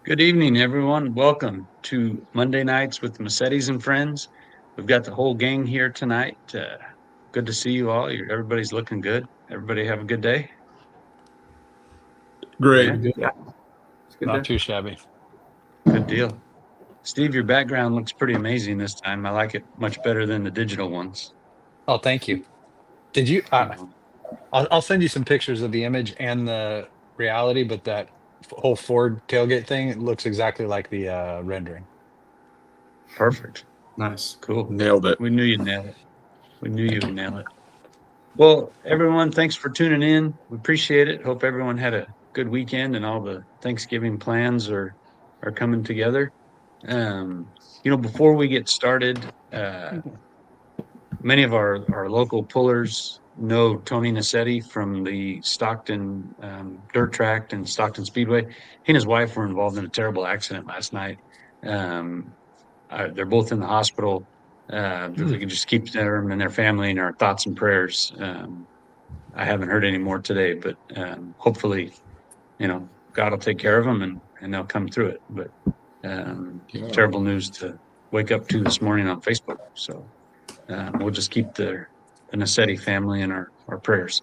Good evening, everyone. Welcome to Monday Nights with Massettis and Friends. We've got the whole gang here tonight. Good to see you all. Everybody's looking good. Everybody have a good day? Great. Yeah. Not too shabby. Good deal. Steve, your background looks pretty amazing this time. I like it much better than the digital ones. Oh, thank you. Did you? I'll send you some pictures of the image and the reality, but that whole Ford tailgate thing, it looks exactly like the rendering. Perfect. Nice. Cool. Nailed it. We knew you'd nail it. We knew you would nail it. Well, everyone, thanks for tuning in. We appreciate it. Hope everyone had a good weekend and all the Thanksgiving plans are coming together. Before we get started, many of our local pullers know Tony Massetti from the Stockton dirt track and Stockton Speedway. He and his wife were involved in a terrible accident last night. They're both in the hospital. If we can just keep them and their family in our thoughts and prayers. I haven't heard any more today, but hopefully, God will take care of them and they'll come through it. But terrible news to wake up to this morning on Facebook. So we'll just keep the Massetti family in our prayers.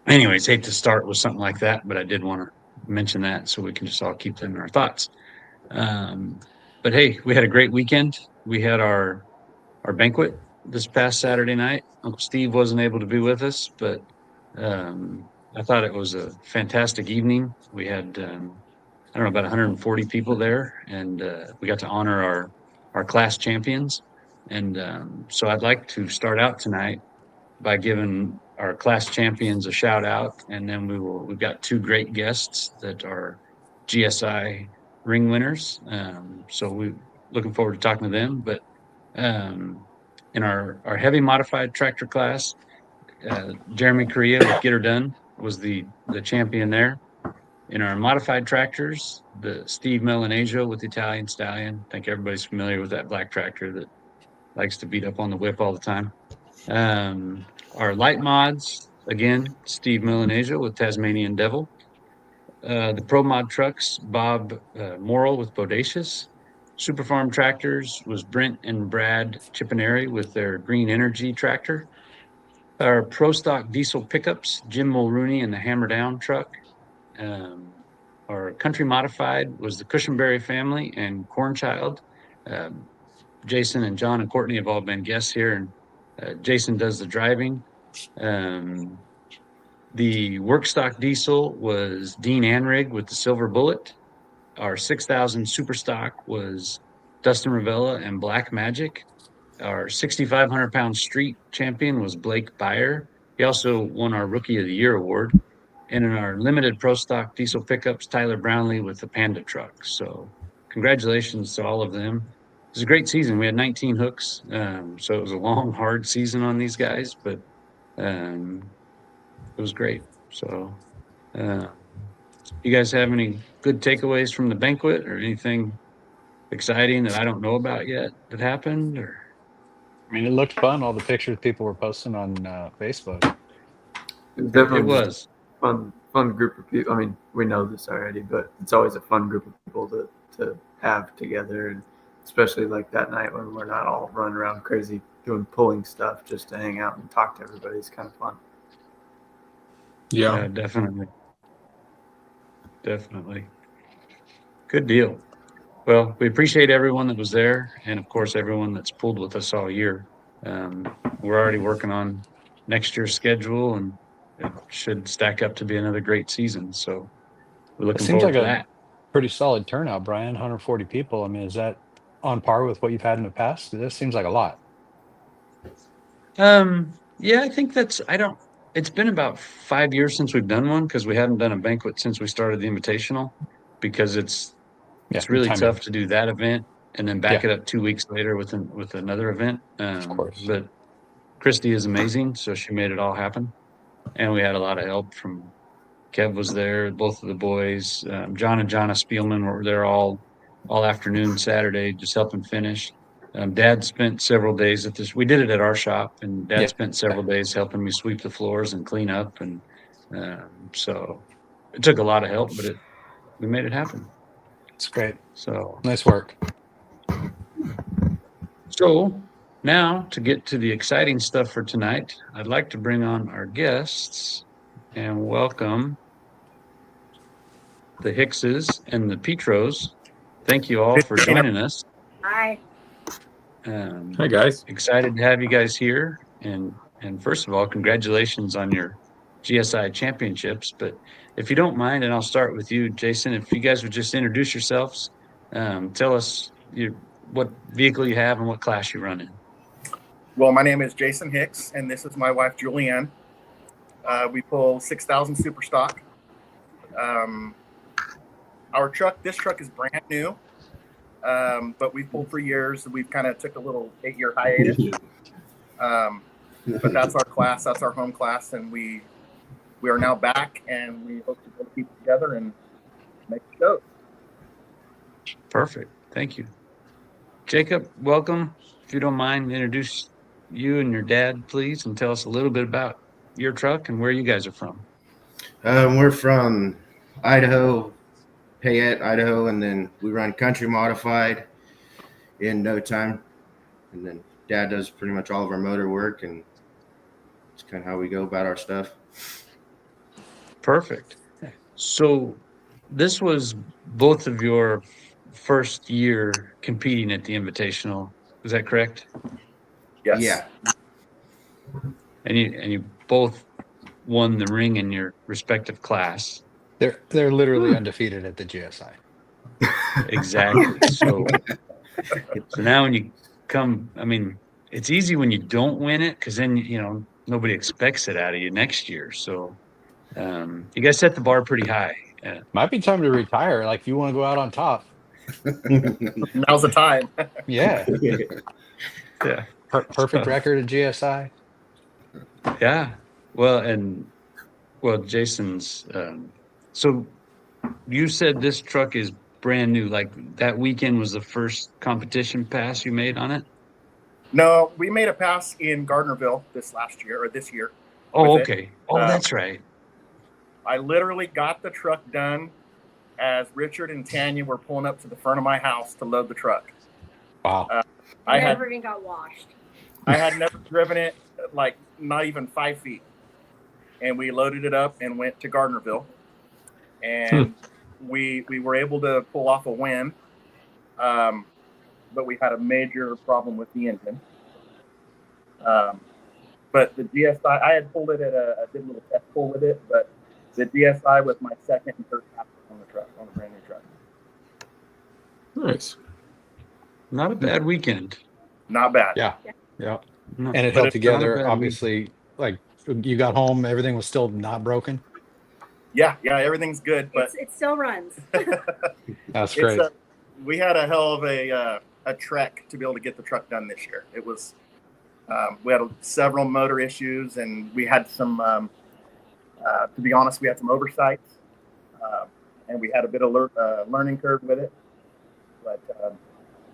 Anyways, hate to start with something like that, but I did want to mention that so we can just all keep them in our thoughts. But hey, we had a great weekend. We had our banquet this past Saturday night. Uncle Steve wasn't able to be with us, but I thought it was a fantastic evening. We had, about 140 people there, and we got to honor our class champions. And so I'd like to start out tonight by giving our class champions a shout out, and then we've got two great guests that are GSI ring winners. So we're looking forward to talking to them. But in our heavy modified tractor class, Jeremy Correa with Get Her Done was the champion there. In our modified tractors, the Steve Melanejo with the Italian Stallion. I think everybody's familiar with that black tractor that likes to beat up on the whip all the time. Our light mods, again, Steve Melanejo with Tasmanian Devil. The Pro Mod trucks, Bob Morrill with Bodacious. Super Farm tractors was Brent and Brad Chipineri with their Green Energy tractor. Our Pro Stock diesel pickups, Jim Mulrooney and the Hammer Down truck. Our Country Modified was the Cushionberry family and Cornchild. Jason and John and Courtney have all been guests here, and Jason does the driving. The Workstock diesel was Dean Anrig with the Silver Bullet. Our 6,000 Superstock was Dustin Ravella and Black Magic. Our 6,500-pound street champion was Blake Byer. He also won our Rookie of the Year award. And in our limited Pro Stock diesel pickups, Tyler Brownlee with the Panda truck. So congratulations to all of them. It was a great season. We had 19 hooks. So it was a long, hard season on these guys, but it was great. So you guys have any good takeaways from the banquet or anything exciting that I don't know about yet that happened? Or I mean, it looked fun. All the pictures people were posting on Facebook. It was fun group of people. I mean, we know this already, but it's always a fun group of people to have together, and especially like that night when we're not all running around crazy doing pulling stuff, just to hang out and talk to everybody is kind of fun. Yeah, definitely. Good deal. Well, we appreciate everyone that was there, and of course everyone that's pulled with us all year. We're already working on next year's schedule, and it should stack up to be another great season. So we're looking forward to that. Pretty solid turnout, Brian. 140 people. I mean, is that on par with what you've had in the past? This seems like a lot. Yeah, I think it's been about 5 years since we've done one, because we haven't done a banquet since we started the Invitational. because it's Yeah, really timing. tough to do that event and then back Yeah. it up 2 weeks later with another event. Of course. But Christy is amazing, so she made it all happen. And we had a lot of help from Kev was there, both of the boys. John and Jonna Spielman were there all afternoon Saturday, just helping finish. Dad spent several days at this. We did it at our shop, and Dad Yeah. spent several days helping me sweep the floors and clean up. And so it took a lot of help, but we made it happen. It's great. So Nice work. So now to get to the exciting stuff for tonight, I'd like to bring on our guests and welcome the Hickses and the Peteros. Thank you all for joining us. Hi. Hi, guys. Excited to have you guys here. And first of all, congratulations on your GSI championships. But if you don't mind, and I'll start with you, Jason, if you guys would just introduce yourselves, tell us what vehicle you have and what class you run in. Well, my name is Jason Hicks, and this is my wife, Julianne. We pull 6,000 super stock. This truck is brand new, but we've pulled for years. We've kind of took a little 8-year hiatus. But that's our class, that's our home class, and we are now back, and we hope to keep it together and make it go. Perfect. Thank you. Jacob, welcome. If you don't mind, introduce you and your dad, please, and tell us a little bit about your truck and where you guys are from. We're from Idaho, Payette, Idaho, and then we run country modified in no time. And then Dad does pretty much all of our motor work, and it's kind of how we go about our stuff. Perfect. So this was both of your first year competing at the Invitational. Is that correct? Yes. Yeah. And you both won the ring in your respective class. They're literally undefeated at the GSI. Exactly. So now when you come, I mean, it's easy when you don't win it because then nobody expects it out of you next year. So you guys set the bar pretty high. Might be time to retire. Like if you want to go out on top. Now's the time. Yeah. Yeah. Perfect record at GSI. Yeah. Well, Jason's. So you said this truck is brand new. Like that weekend was the first competition pass you made on it? No, we made a pass in Gardnerville this year. Oh, with it. okay. Oh, that's right. I literally got the truck done as Richard and Tanya were pulling up to the front of my house to load the truck. Wow. I Never even got washed. had never driven it, like not even 5 feet. And we loaded it up and went to Gardnerville. And we were able to pull off a win. But we had a major problem with the engine. But the GSI, I had pulled it I did a little test pull with it, but the GSI was my second and third pass on the truck, on a brand new truck. Nice. Not a bad weekend. Not bad. Yeah. No, And it but held it's not a together. bad Obviously, like you got home, everything was still not broken. Yeah, everything's good, but It still runs. That's great. We had a hell of a trek to be able to get the truck done this year. It was we had several motor issues, and we had some. To be honest, we had some oversights, and we had a bit of learning curve with it. But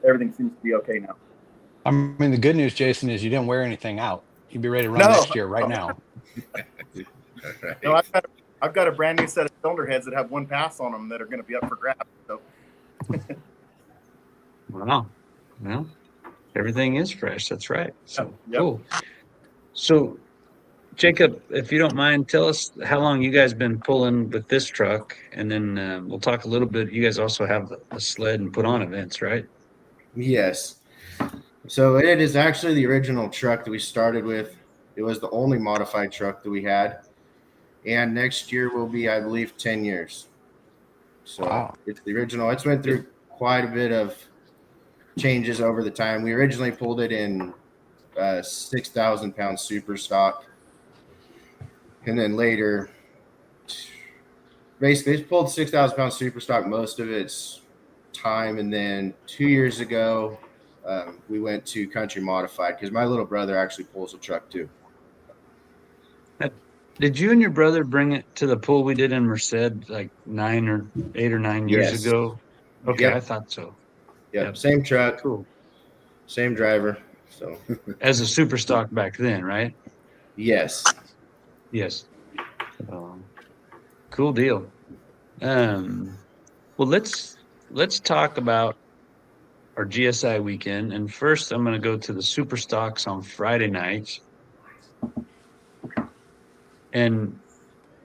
everything seems to be okay now. I mean, the good news, Jason, is you didn't wear anything out. You'd be ready to run next year right now. No, I've got a brand new set of cylinder heads that have one pass on them that are going to be up for grabs. So. Wow. Well, everything is fresh. That's right. So Yep. Cool. So, Jacob, if you don't mind, tell us how long you guys been pulling with this truck, and then we'll talk a little bit. You guys also have a sled and put on events, right? Yes. So it is actually the original truck that we started with. It was the only modified truck that we had. And next year will be, I believe, 10 years. So Wow. It's the original. It's went through quite a bit of changes over the time. We originally pulled it in 6,000 pound super stock. And then later, basically it's pulled 6,000 pound super stock most of its time, and then 2 years ago we went to country modified because my little brother actually pulls a truck too. Did you and your brother bring it to the pool we did in Merced like 8 or 9 years Yes. ago? Okay, Yep. I thought so. Yep. Same truck, Cool. same driver. So As a super stock back then, right? yes. Yes. Cool deal. Well, let's talk about our GSI weekend. And first, I'm going to go to the super stocks on Friday night. And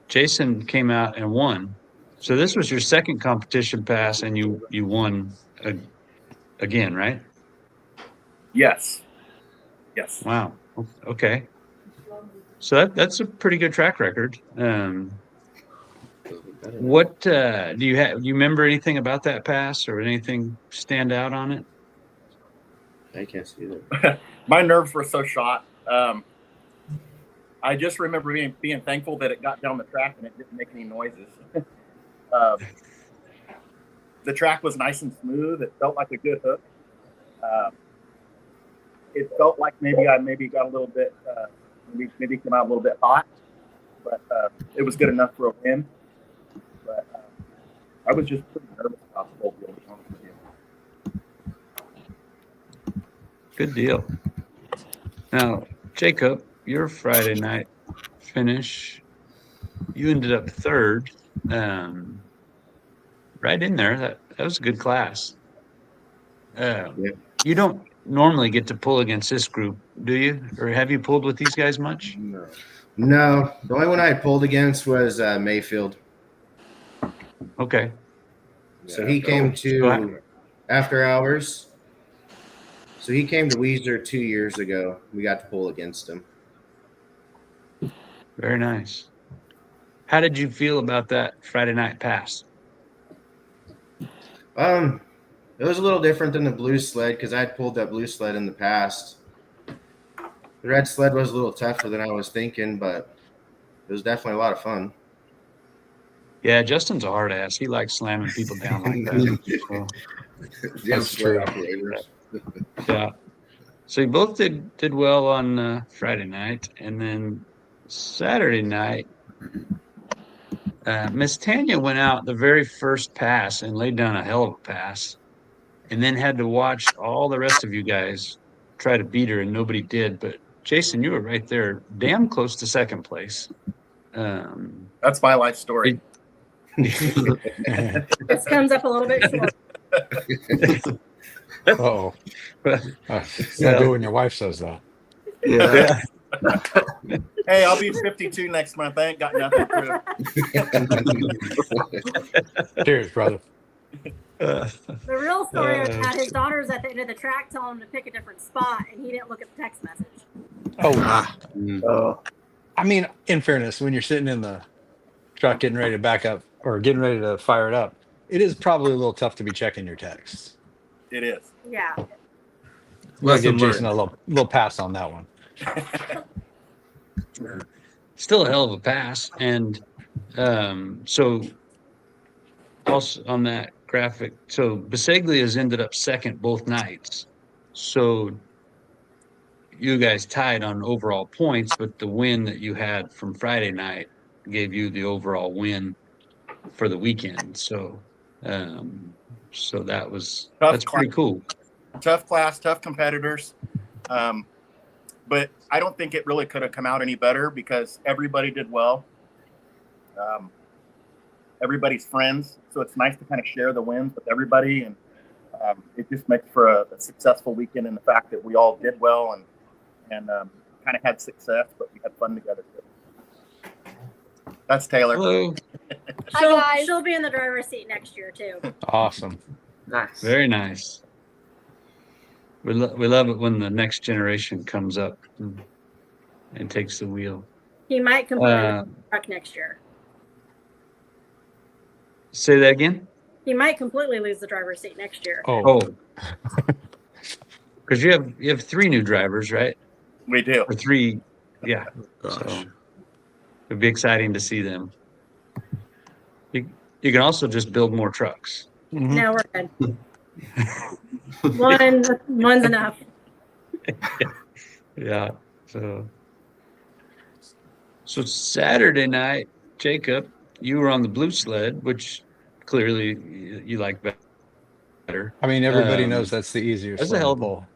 Jason came out and won. So this was your second competition pass, and you won again, right? Yes. Yes. Wow. Okay. So that's a pretty good track record. What do you have? Do you remember anything about that pass or anything stand out on it? I can't see that. My nerves were so shot. I just remember being thankful that it got down the track and it didn't make any noises. The track was nice and smooth. It felt like a good hook. It felt like maybe I got a little bit, maybe came out a little bit hot, but it was good enough for a win. But I was just pretty nervous about the whole deal, to be honest with you. Good deal. Now, Jacob, your Friday night finish, you ended up third, right in there. That was a good class. You don't normally get to pull against this group, do you? Or have you pulled with these guys much? No. The only one I pulled against was Mayfield. Okay. So he came to after hours. So he came to Weezer 2 years ago. We got to pull against him. Very nice. How did you feel about that Friday night pass? It was a little different than the blue sled because I had pulled that blue sled in the past. The red sled was a little tougher than I was thinking, but it was definitely a lot of fun. Yeah, Justin's a hard ass. He likes slamming people down like that. So, That's true. yeah. So you both did well on Friday night, and then Saturday night, Miss Tanya went out the very first pass and laid down a hell of a pass, and then had to watch all the rest of you guys try to beat her, and nobody did. But Jason, you were right there, damn close to second place. That's my life story. This comes up a little bit short. Oh, it's not good when your wife says that. Yeah. Hey, I'll be 52 next month. I ain't got nothing to prove. Cheers, brother. The real story is that his daughter's at the end of the track telling him to pick a different spot, and he didn't look at the text message. Oh, I mean, in fairness, when you're sitting in the truck getting ready to back up or getting ready to fire it up, it is probably a little tough to be checking your texts. It is. Yeah. We'll give Jason a little pass on that one. Still a hell of a pass. And so also on that graphic, so Bisaglia's ended up second both nights. So you guys tied on overall points, but the win that you had from Friday night gave you the overall win for the weekend. So that's pretty cool. Tough class, tough competitors. But I don't think it really could have come out any better because everybody did well. Everybody's friends. So it's nice to kind of share the wins with everybody. And it just makes for a successful weekend in the fact that we all did well and kind of had success, but we had fun together too. That's Taylor. Hello. Hi, guys. She'll be in the driver's seat next year, too. Awesome. Nice. Very nice. We love it when the next generation comes up and takes the wheel. He might completely lose the truck next year. Say that again? He might completely lose the driver's seat next year. Oh. Because you have 3 new drivers, right? We do. Or 3, yeah. So it'd be exciting to see them. You can also just build more trucks. Mhm. No, we're good. One's enough. Yeah. So Saturday night, Jacob, you were on the blue sled, which clearly you like better. I mean, everybody knows that's the easier that's a sled hell to of a- pull.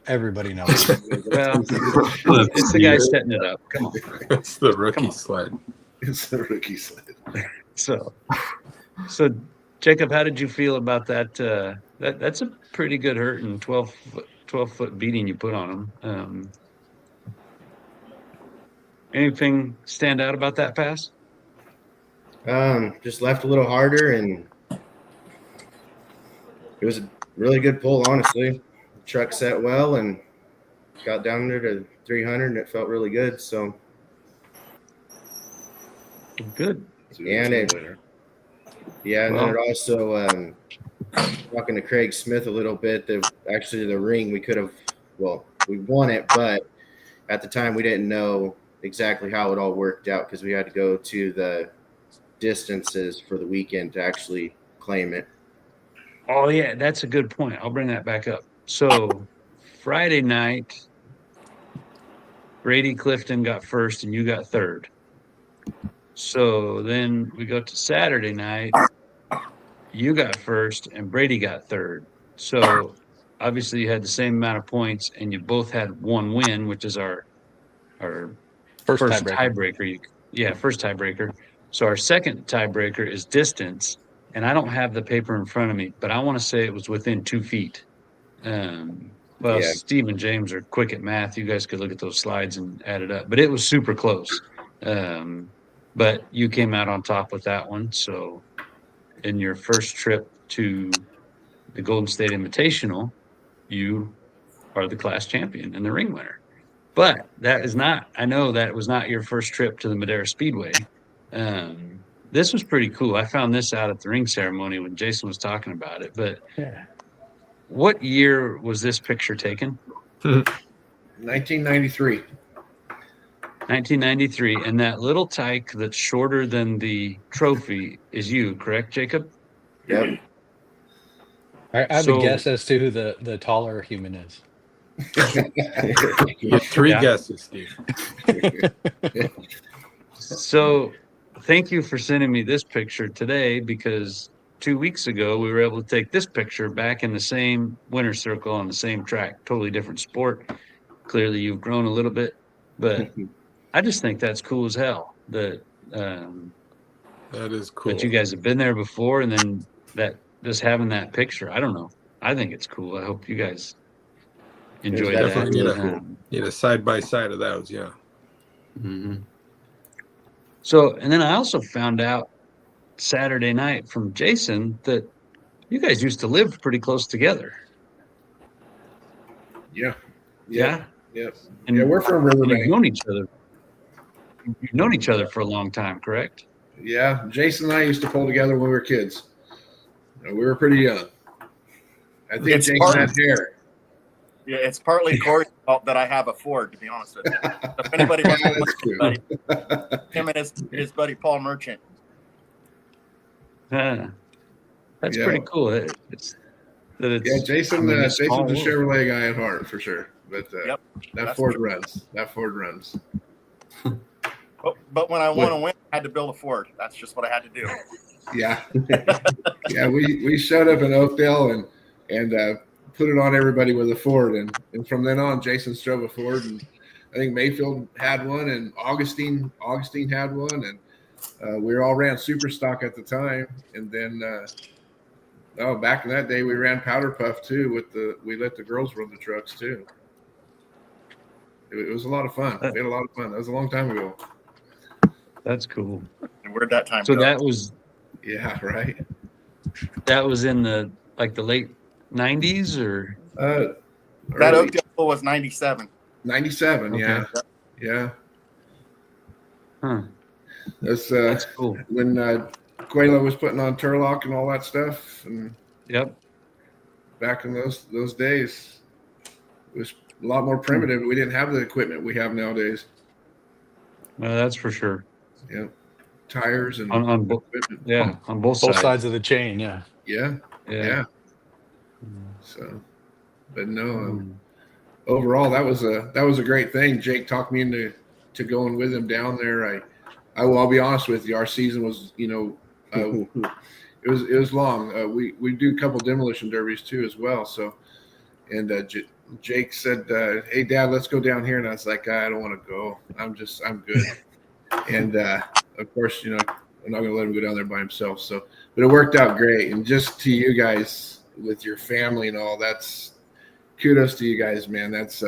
Everybody knows. Well, it's the guy setting it up. Come on. It's the rookie Come on. sled. It's the rookie sled. So Jacob, how did you feel about that? That's a pretty good hurt and 12-foot beating you put on him. Anything stand out about that pass? Just left a little harder, and it was a really good pull, honestly. The truck set well and got down there to 300, and it felt really good. So, Good. and it, yeah, and then it also, talking to Craig Smith a little bit, actually the ring, we could have, well, we won it, but at the time we didn't know exactly how it all worked out because we had to go to the distances for the weekend to actually claim it. Oh yeah, that's a good point. I'll bring that back up. So Friday night, Brady Clifton got first and you got third. So then we go to Saturday night, you got first and Brady got third. So obviously you had the same amount of points and you both had one win, which is our First first tiebreaker. tiebreaker. First tiebreaker. So our second tiebreaker is distance. And I don't have the paper in front of me, but I want to say it was within 2 feet. Well, Yeah. Steve and James are quick at math. You guys could look at those slides and add it up, but it was super close. But you came out on top with that one. So in your first trip to the Golden State Invitational, you are the class champion and the ring winner. But I know that was not your first trip to the Madera Speedway. This was pretty cool. I found this out at the ring ceremony when Jason was talking about it. But Yeah. what year was this picture taken? 1993. 1993. And that little tyke that's shorter than the trophy is you, correct, Jacob? Yep. I have a guess as to who the taller human is. You get three Yeah. guesses, Steve. So thank you for sending me this picture today because 2 weeks ago we were able to take this picture back in the same winter circle on the same track, totally different sport. Clearly you've grown a little bit, but I just think that's cool as hell that That is cool. that you guys have been there before and then that just having that picture. I don't know. I think it's cool. I hope you guys enjoy that. definitely need a side by side of those, yeah. Mhm. So, and then I also found out Saturday night from Jason that you guys used to live pretty close together. Yeah. Yeah. Yep. And Yeah, we're from you've Riverbank. known each other. You've known each other for a long time, correct? Yeah, Jason and I used to pull together when we were kids. We were pretty young. I think It's Jason hard. had hair. Yeah, it's partly Corey's fault that I have a Ford, to be honest with you. If anybody wants to That's true. buddy, him and his buddy Paul Merchant. That's Yeah. pretty cool. It's Yeah, Jason. I mean, it's Jason's small a world. Chevrolet guy at heart for sure. But Yep, that that's Ford true. runs. That Ford runs. But when I want to win, I had to build a Ford. That's just what I had to do. Yeah. Yeah. We showed up in Oakdale and put it on everybody with a Ford, and from then on, Jason drove a Ford, and I think Mayfield had one, and Augustine had one, and we all ran super stock at the time, and then back in that day we ran powder puff too. We let the girls run the trucks too. It was a lot of fun. We had a lot of fun. That was a long time ago. That's cool. And where'd that time So go? that was in the late 90s or That early Oakdale was 97. 97. Okay. Yeah. huh? That's That's cool. when Quayla was putting on Turlock and all that stuff, and Yep. back in those days, it was a lot more primitive. We didn't have the equipment we have nowadays. Well, that's for sure. Yeah. tires and on both, equipment. yeah, on both Both sides. sides of the chain. Yeah. Yeah, Yeah. yeah. So, but no, Mm. overall that was a great thing. Jake talked me into going with him down there. I'll be honest with you, our season was, it was long. We do a couple demolition derbies too as well. So, and Jake said, "Hey Dad, let's go down here," and I was like, "I don't want to go. I'm good." And of course, I'm not going to let him go down there by himself. So, but it worked out great. And just to you guys with your family and all, that's kudos to you guys, man. That's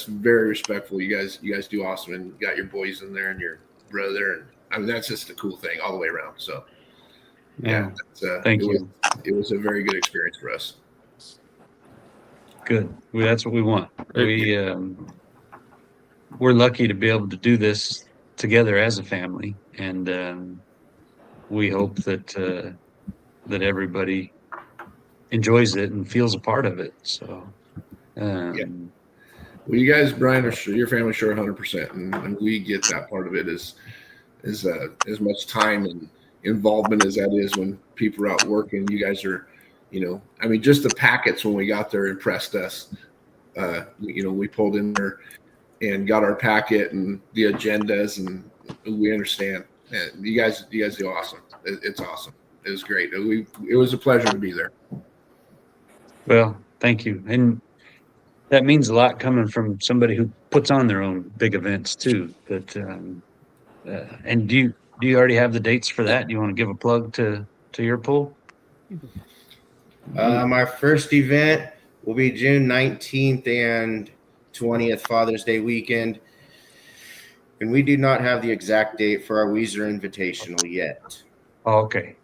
very respectful. You guys do awesome, and you got your boys in there and your brother, and I mean that's just a cool thing all the way around. So, yeah, thank you. It was a very good experience for us. Good. That's what we want. We're lucky to be able to do this together as a family, and we hope that everybody enjoys it and feels a part of it. So, Well, you guys, Brian, your family's sure 100%, and we get that part of it as much time and involvement as that is when people are out working. You guys are, I mean, just the packets when we got there impressed us. We pulled in there and got our packet and the agendas, and we understand. And you guys do awesome. It's awesome. It was great. It was a pleasure to be there. Well, thank you. And that means a lot coming from somebody who puts on their own big events too. But and do you already have the dates for that? Do you want to give a plug to your pool? Our first event will be June 19th and 20th, Father's Day weekend. And we do not have the exact date for our Weezer Invitational yet. Oh, okay.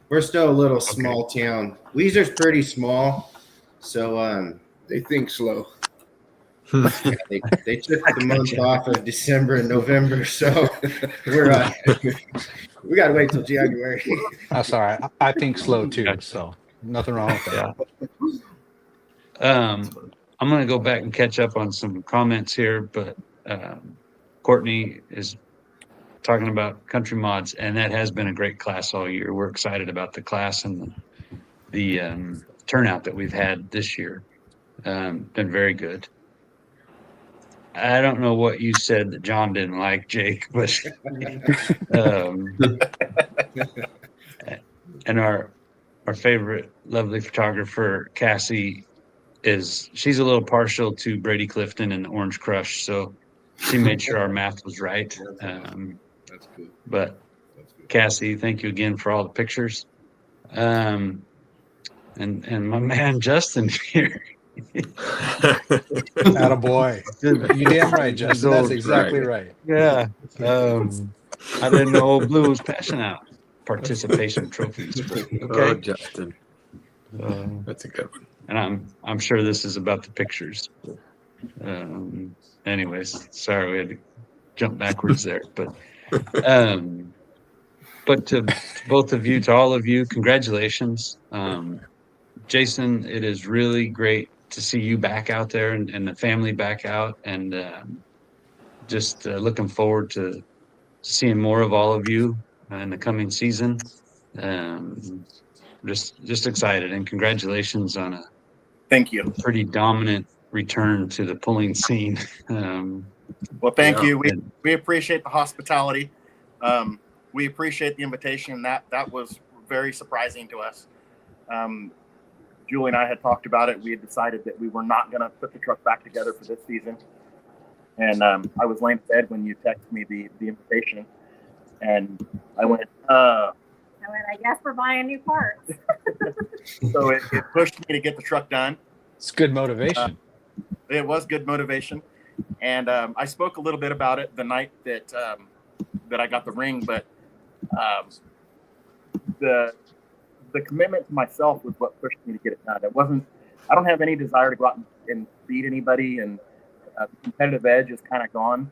We're still a little small town. Weezer's pretty small, so they think slow. Yeah, they took the month off of December and November, so we're we gotta wait till January. That's all right. I think slow too, so nothing wrong with that. Yeah. I'm going to go back and catch up on some comments here, but Courtney is talking about country mods, and that has been a great class all year. We're excited about the class and the turnout that we've had this year. Been very good. I don't know what you said that John didn't like, Jake, but and our favorite lovely photographer, Cassie, she's a little partial to Brady Clifton and the Orange Crush, so she made sure our math was right. That's good. But Cassie, thank you again for all the pictures. And my man Justin here. Attaboy. You damn right, Justin. That's exactly right. Yeah. I didn't know Old Blue was passing out participation trophies. Okay. Oh, Justin. That's a good one. And I'm sure this is about the pictures. Anyways, sorry we had to jump backwards there, but to both of you, to all of you, congratulations. Jason, it is really great to see you back out there and the family back out, and just looking forward to seeing more of all of you in the coming season. Just excited, and congratulations on a Thank you. pretty dominant return to the pulling scene. Well, thank you. We appreciate the hospitality. We appreciate the invitation. That was very surprising to us. Julie and I had talked about it. We had decided that we were not going to put the truck back together for this season. And I was laying in bed when you texted me the invitation. And I went, I guess we're buying new parts. So it pushed me to get the truck done. It's good motivation. It was good motivation. And I spoke a little bit about it the night that I got the ring, but the commitment to myself was what pushed me to get it done. I don't have any desire to go out and beat anybody, and the competitive edge is kind of gone.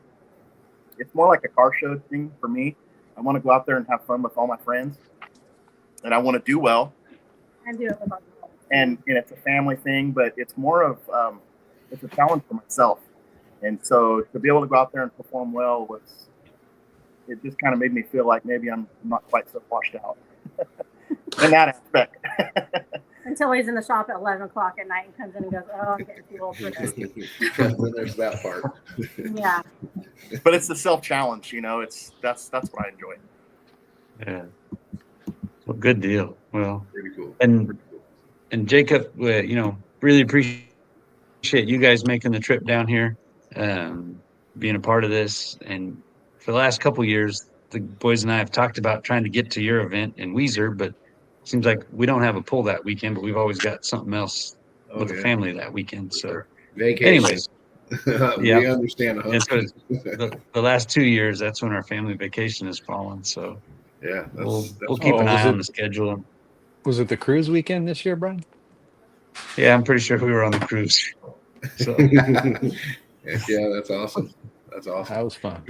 It's more like a car show thing for me. I want to go out there and have fun with all my friends, and I want to do well. And do it with others. And it's a family thing, but it's more of it's a challenge for myself. And so to be able to go out there and perform well it just kind of made me feel like maybe I'm not quite so washed out in that aspect. Until he's in the shop at 11 o'clock at night and comes in and goes, "Oh, I'm getting too old for this." Then there's that part. Yeah. But it's the self-challenge, that's what I enjoy. Yeah. Well, good deal. Well, Pretty cool. and Jacob, really appreciate you guys making the trip down here, being a part of this. And for the last couple of years, the boys and I have talked about trying to get to your event in Weiser, but it seems like we don't have a pull that weekend, but we've always got something else with the family that weekend. So Vacation. anyways, We understand. and so the last 2 years, that's when our family vacation has fallen. So Yeah, we'll that's keep an was eye on it- the schedule. Was it the cruise weekend this year, Brian? Yeah, I'm pretty sure we were on the cruise. So yeah, that's awesome. That's awesome. That was fun.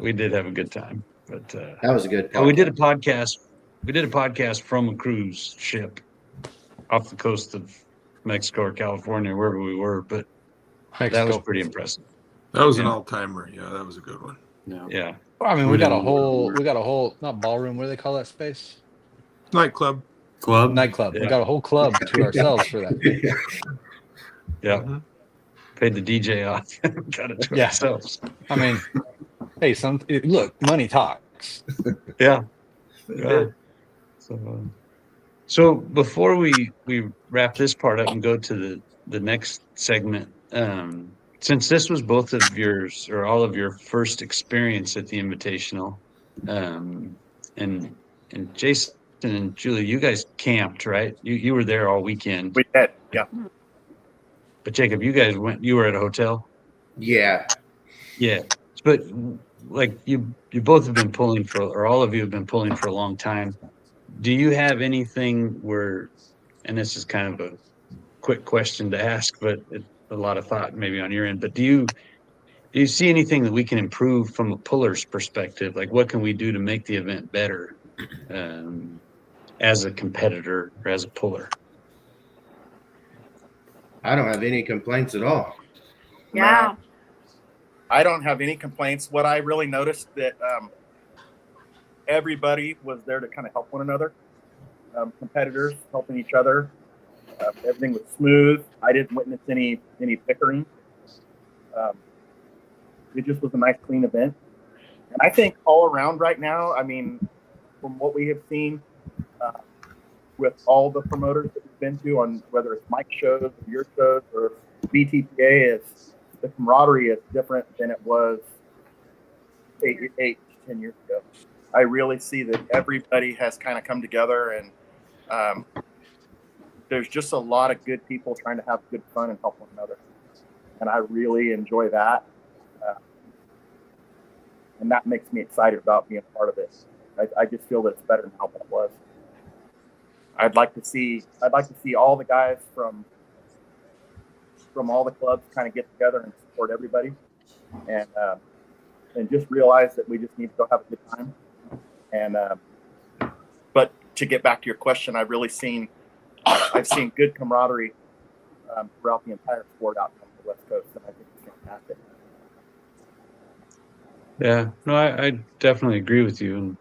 we did have a good time, but That was a good. we did a podcast. We did a podcast from a cruise ship off the coast of Mexico or California, wherever we were. But that was Mexico. pretty impressive. That was an Yeah. all-timer. Yeah, that was a good one. Yeah, I mean, We we got a didn't- whole not ballroom. What do they call that space? Nightclub. club. Nightclub. We Yeah. got a whole club to ourselves for that. Yeah, Mhm. paid the DJ off. Got it to Yeah. ourselves. I mean, hey, look, money talks. Yeah. Yeah. So before we wrap this part up and go to the next segment, since this was both of yours or all of your first experience at the Invitational, and Jason and Julie, you guys camped, right? You were there all weekend. We did, yeah. But Jacob, you guys you were at a hotel? Yeah. Yeah. But like you both have been pulling or all of you have been pulling for a long time. Do you have anything where, and this is kind of a quick question to ask, but a lot of thought maybe on your end, but do you see anything that we can improve from a puller's perspective? Like what can we do to make the event better as a competitor or as a puller? I don't have any complaints at all. Yeah. I don't have any complaints. What I really noticed that everybody was there to kind of help one another. Competitors helping each other. Everything was smooth. I didn't witness any bickering. It just was a nice, clean event. And I think all around right now, I mean, from what we have seen with all the promoters that we've been to, on whether it's Mike's shows or your shows or BTPA, the camaraderie is different than it was 8 to 10 years ago. I really see that everybody has kind of come together, and there's just a lot of good people trying to have good fun and help one another. And I really enjoy that. And that makes me excited about being a part of this. I just feel that it's better now than it was. I'd like to see all the guys from all the clubs kind of get together and support everybody, and just realize that we just need to go have a good time. And but to get back to your question, I've seen good camaraderie throughout the entire sport out on the West Coast, and I think it's fantastic. Yeah, no, I definitely agree with you, and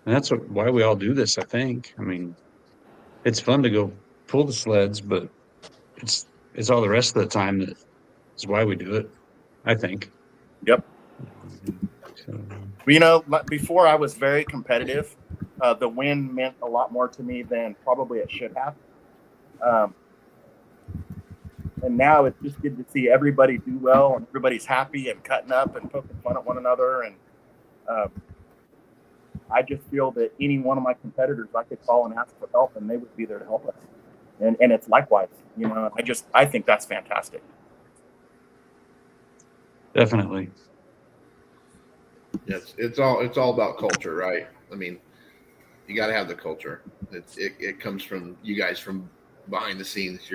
that's why we all do this. I think. I mean, it's fun to go pull the sleds, but it's all the rest of the time that is why we do it. I think. Yep. So, Well, before I was very competitive. The win meant a lot more to me than probably it should have. And now it's just good to see everybody do well and everybody's happy and cutting up and poking fun at one another. And I just feel that any one of my competitors I could call and ask for help, and they would be there to help us. And it's likewise, I think that's fantastic. definitely. Yes, it's all about culture, right? I mean, you got to have the culture. It comes from you guys from behind the scenes,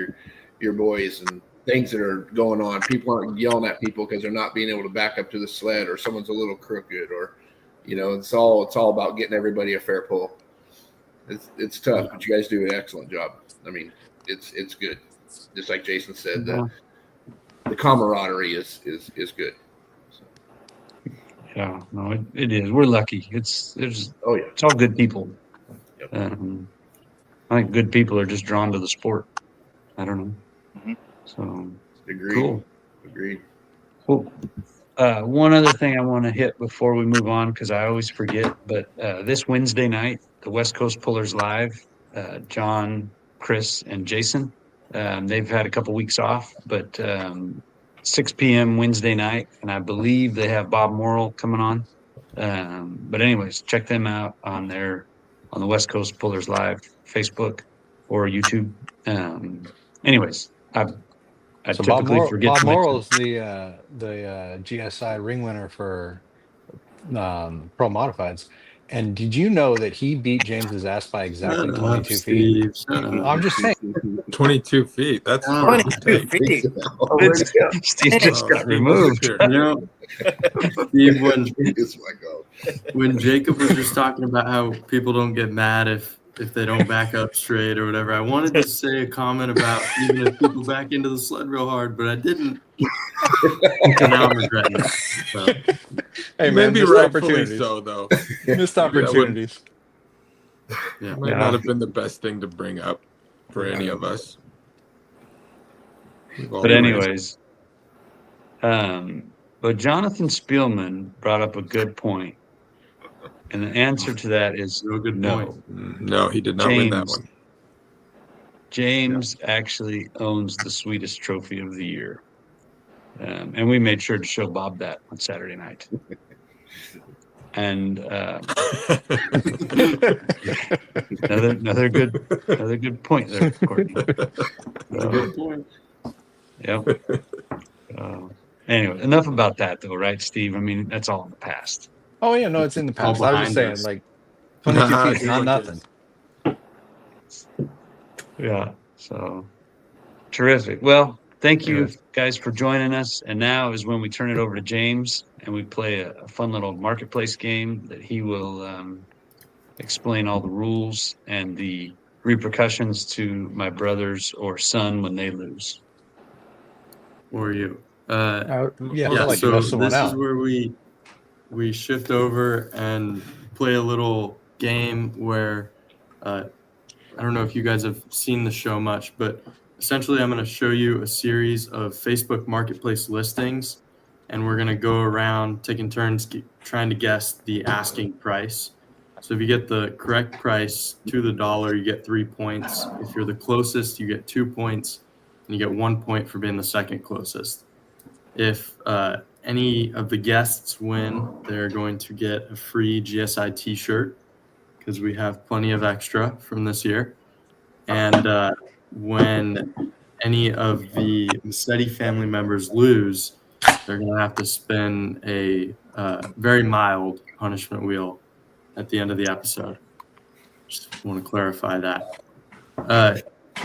your boys, and things that are going on. People aren't yelling at people because they're not being able to back up to the sled, or someone's a little crooked, or it's all about getting everybody a fair pull. It's tough, but you guys do an excellent job. I mean, it's good. Just like Jason said, the camaraderie is good. So. Yeah, no, it is. We're lucky. It's all good people. I think good people are just drawn to the sport. I don't know. Mhm. So Agreed. cool. Agreed. Well, one other thing I want to hit before we move on, because I always forget, but this Wednesday night, the West Coast Pullers Live, John, Chris, and Jason, they've had a couple weeks off, but 6 p.m. Wednesday night, and I believe they have Bob Morrill coming on. But anyways, check them out on the West Coast Pullers Live Facebook or YouTube. Anyways, I So typically forget Bob to mention. Morrill's the GSI ring winner for pro modifieds. And did you know that he beat James's ass by exactly 22 feet? I'm just saying. 22 feet. That's Oh, hard to 22 take. feet. Oh, where'd it go? Steve just Oh, got Steve removed. disappeared. You know, Steve, It's my God. when Jacob was just talking about how people don't get mad if they don't back up straight or whatever, I wanted to say a comment about even if people back into the sled real hard, but I didn't. So now I'm regretting it. So, Hey, man, Maybe missed rightfully opportunities. so, though. Missed Maybe that wouldn't- opportunities. yeah. Might Yeah. not have been the best thing to bring up for any of us. We've all But been anyways, but Jonathan Spielman brought up a good point, and the answer to that is Real good no. point. raised. No, he did not win that James. one. James actually owns the sweetest trophy of the year, and we made sure to show Bob that on Saturday night. And another good point there, Courtney. Good point. Yep. Anyway, enough about that, though, right, Steve? I mean, that's all in the past. Oh, yeah, no, it's in the All past. I was just behind saying, us. like, 22 Nah, feet, not good nothing. Yeah. So terrific. Well, thank you guys for joining us. And now is when we turn it over to James and we play a fun little marketplace game that he will explain all the rules and the repercussions to my brothers or son when they lose. Or you. Yeah, Yeah, like so no this someone is out. where we shift over and play a little game where I don't know if you guys have seen the show much, but essentially I'm going to show you a series of Facebook Marketplace listings, and we're going to go around taking turns trying to guess the asking price. So if you get the correct price to the dollar, you get 3 points. If you're the closest, you get 2 points, and you get 1 point for being the second closest. If any of the guests win, they're going to get a free GSI t-shirt because we have plenty of extra from this year. And when any of the Massetti family members lose, they're going to have to spin a very mild punishment wheel at the end of the episode. Just want to clarify that.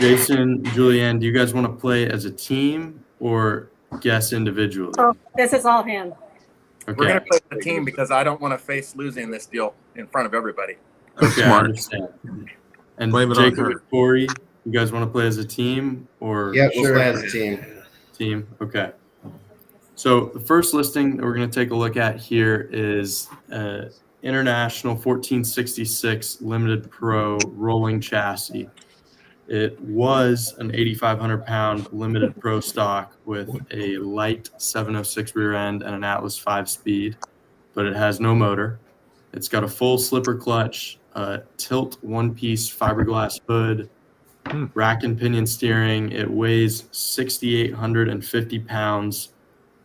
Jason, Julianne, do you guys want to play as a team or guess individually? So this is all him. We're going to Okay. play the team because I don't want to face losing this deal in front of everybody. Okay, I Smart. understand. And Blame it on Jacob her. and Corey, you guys want to play as a team or Yep, we'll play as a team. team? Okay. So the first listing that we're going to take a look at here is International 1466 Limited Pro Rolling Chassis. It was an 8,500 pound limited pro stock with a light 706 rear end and an Atlas 5 speed, but it has no motor. It's got a full slipper clutch, tilt one-piece fiberglass hood, rack and pinion steering. It weighs 6,850 pounds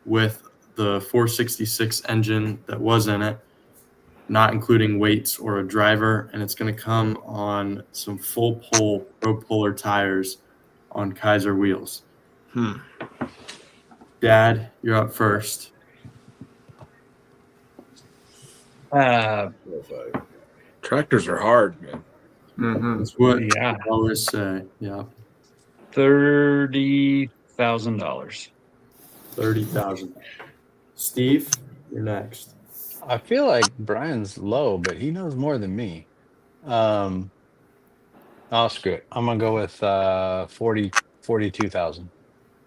with the 466 engine that was in it, not including weights or a driver, and it's going to come on some full pull Pro Puller tires on Kaiser wheels. Dad, you're up first. Tractors are hard, man. Mm-hmm. That's what Yeah. I always say. Yeah, $30,000. 30,000. Steve, you're next. I feel like Brian's low, but he knows more than me. Oh, screw it. I'm going to go with 42,000.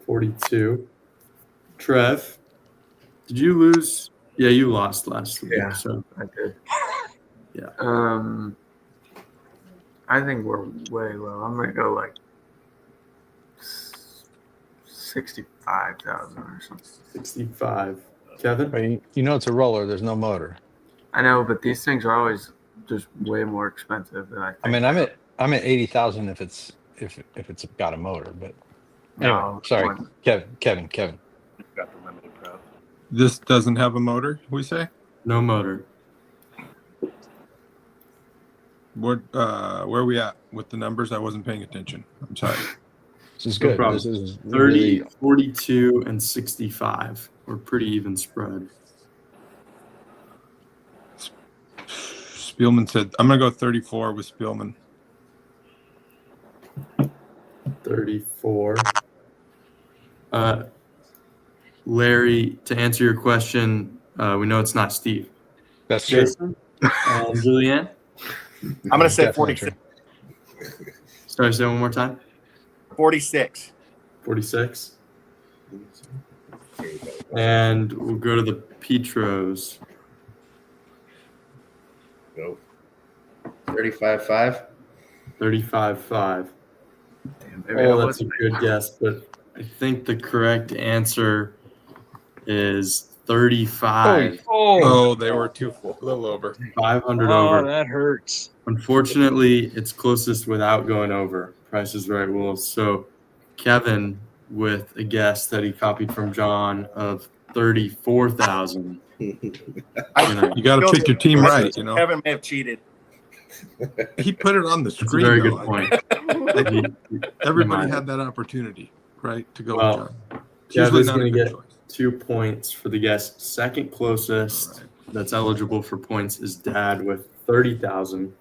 42. Trev, did you lose Yeah, you lost last week. Yeah. So I did. Yeah. I think we're way low. I'm gonna go like 65,000 or something. 65. Kevin? Right, you know it's a roller. There's no motor. I know, but these things are always just way more expensive than I think. I mean, I'm at 80,000 if it's got a motor. But anyway, No, sorry, one. Kevin. Got the limited pro. This doesn't have a motor, we say? No motor. What where are we at with the numbers? I wasn't paying attention. I'm sorry. This is No good. problem. This is 30, really 42, and 65. We're pretty even spread. Spielman said I'm gonna go 34 with Spielman. 34. Larry, to answer your question, we know it's not Steve. that's true. Jason? Julianne? I'm going to say Definitely 46. Sorry, say it one more time. 46. 46. And we'll go to the Petros. Go. 35.5. 35.5. Damn, maybe I Oh, that's a wasn't. good guess, but I think the correct answer is 35. Oh, they were a little over. 500 Oh, over. that hurts. Unfortunately, it's closest without going over. Price is Right rules. So Kevin, with a guess that he copied from John of 34,000. You got to pick your team right. You know, Kevin may have cheated. he put it on the That's a screen. very though. good point. Everybody had that opportunity, right, to go Well, with John. It's usually Kevin's not a going to good get choice. 2 points for the guess. Second closest that's eligible for points is Dad with 30,000.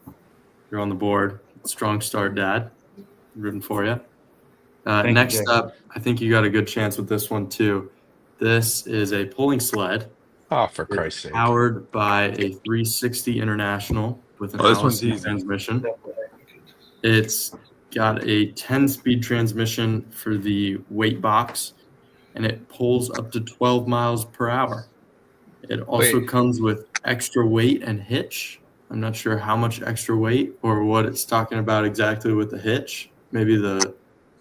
You're on the board. Strong start, Dad. Rooting for you. Thank you, Next Jay. up, I think you got a good chance with this one too. This is a pulling sled. Oh, for Christ's sake! Powered by a 360 International with an Oh, this one's Allison easy. transmission. It's got a 10-speed transmission for the weight box, and it pulls up to 12 miles per hour. It also Wait. comes with extra weight and hitch. I'm not sure how much extra weight or what it's talking about exactly with the hitch. Maybe the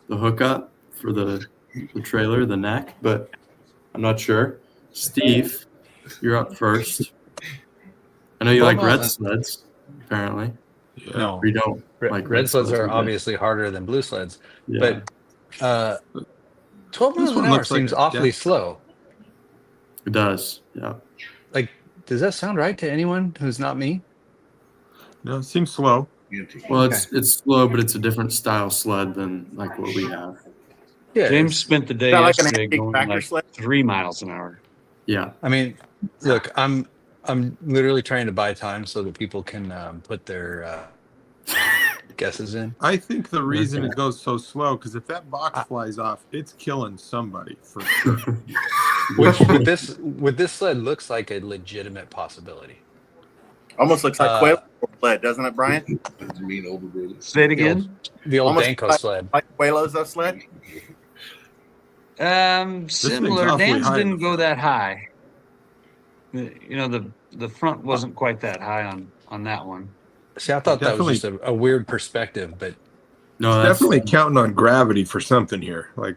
hookup for the trailer, the neck, but I'm not sure. Steve, you're up first. I know you like red sleds, apparently. Yeah. No, Or you don't like red sleds are okay. obviously harder than blue sleds, Yeah. but 12 This miles one an hour looks like seems a awfully death- slow. It does. Yeah. Like, does that sound right to anyone who's not me? No, it seems slow. Well, it's slow, but it's a different style sled than like what we have. Yeah, James spent the day Is that like an yesterday antique going tractor like sled? 3 miles an hour. Yeah. I mean, look, I'm literally trying to buy time so that people can put their guesses in. I think the reason it goes so slow because if that box flies off, it's killing somebody for sure. Which with this sled looks like a legitimate possibility. Almost looks like Quail sled, doesn't it, Brian? Mean older brother. Say it again. The old Almost Danko like- sled. Like Quailo's sled? Similar. awfully Dan's high in didn't the go front. that high. You know, the front wasn't quite that high on that one. See, I thought that was Definitely- just a weird perspective, but No, that's Definitely counting on gravity for something here. Like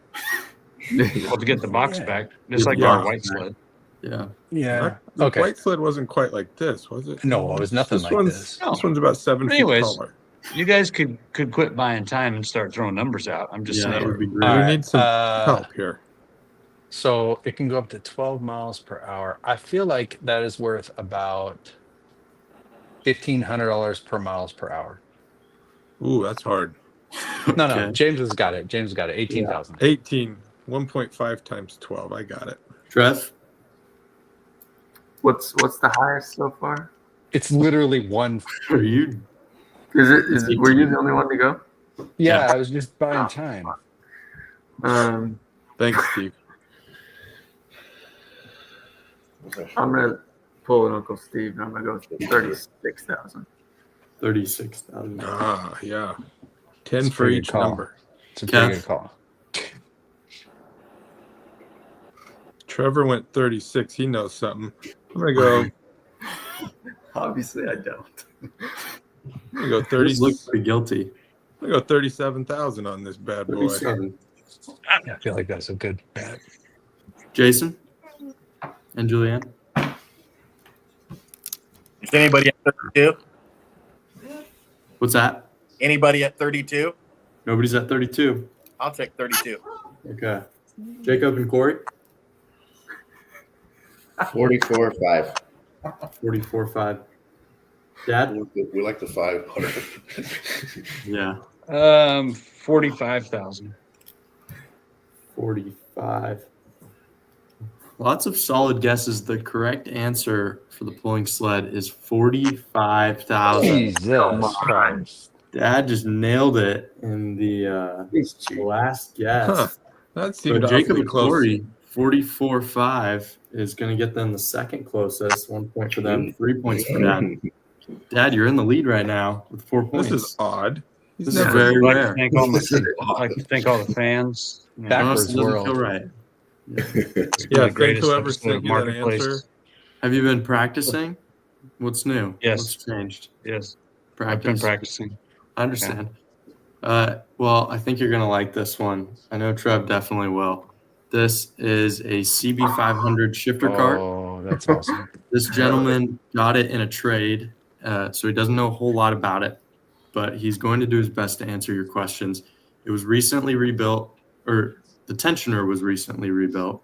Well, to get the box Yeah. back, just Get like the our box white back. sled. yeah. yeah. the Okay. white sled wasn't quite like this, was it? No, it was nothing like this. This one's about 7 But feet anyways, taller. You guys could quit buying time and start throwing numbers out. I'm just Yeah, that saying. would be great. All We right, need some help here. So it can go up to 12 miles per hour. I feel like that is worth about $1,500 per miles per hour. Ooh, that's hard. No, Okay. James has got it. 18,000. 18, 1.5 times 12. I got it. Trev? What's the highest so far? It's literally one. Are you? Were you the only one to go? Yeah, I was just buying time. Thanks, Steve. I'm gonna pull an Uncle Steve and I'm gonna go with 36,000. 36,000. Ah, yeah. 10 It's a for pretty each good call. number. It's a pretty Kev? good call. Trevor went 36. He knows something. I'm gonna go. Obviously, I don't. I'm gonna go 30. This looks pretty guilty. I'm gonna go 37,000 on this bad boy. 37. Yeah, I feel like that's a good bet. Jason and Julianne. Is anybody at 32? What's that? Anybody at 32? Nobody's at 32. I'll take 32. Okay. Jacob and Corey. 44.5. 44.5. Dad. We like the 5. Yeah. 45,000. 45. Lots of solid guesses. The correct answer for the pulling sled is 45,000. Jesus Christ. Dad just nailed it in the last guess. Huh. That So seemed Jacob awfully and close. Corey, 44.5 is going to get them the second closest. 1 point for them, 3 points for Dad. Dad, you're in the lead right now with 4 points. This is odd. He's This is never- very I'd like rare. to thank all the fans. You know, Backwards Honestly, doesn't world. feel right. it's Yeah, the thank greatest whoever episode sent of you that Marketplace. answer. Have you been practicing? What's new? Yes. What's changed? Yes, I've been Practice. practicing. I understand. Well, I think you're going to like this one. I know Trev definitely will. This is a CB500 shifter cart. Oh, that's awesome. This gentleman got it in a trade, so he doesn't know a whole lot about it, but he's going to do his best to answer your questions. It was recently rebuilt, or the tensioner was recently rebuilt,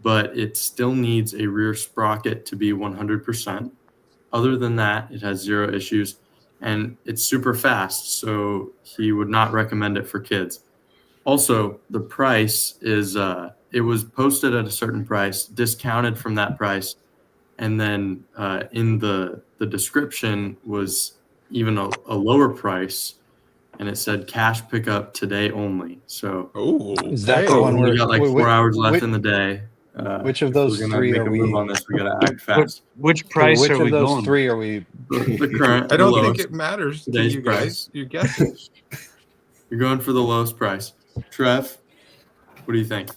but it still needs a rear sprocket to be 100%. Other than that, it has 0 issues, and it's super fast, so he would not recommend it for kids. Also, the price is, it was posted at a certain price, discounted from that price, and then in the description was even a lower price, and it said cash pickup today only. So Oh, Is that the hey. one where we got like 4 hours left in the day. which of those if we're gonna three make are a move we? on this? We got to act fast. Which price Which are of we those going? three are we? The current. I don't the think lowest. it matters to Today's you price. guys. You're guessing. You're going for the lowest price. Trev, what do you think?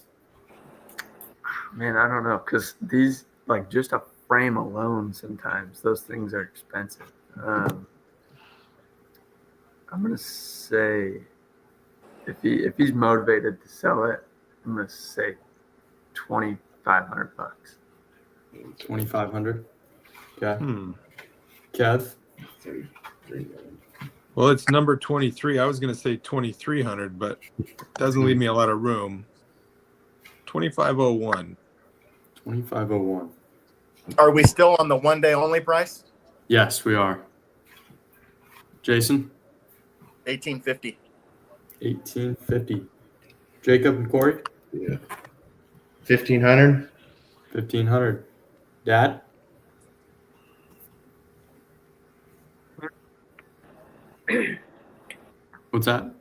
Man, I don't know, because these, like, just a frame alone, sometimes those things are expensive. I'm gonna say, if he's motivated to sell it, I'm gonna say $2,500. 2,500. Okay. Kev. Well, it's number 23. I was going to say 2,300, but it doesn't leave me a lot of room. 2,501. 2,501. Are we still on the 1 day only price? Yes, we are. Jason. 1850. 1850. Jacob and Corey. Yeah. 1,500. 1,500. Dad. What's that?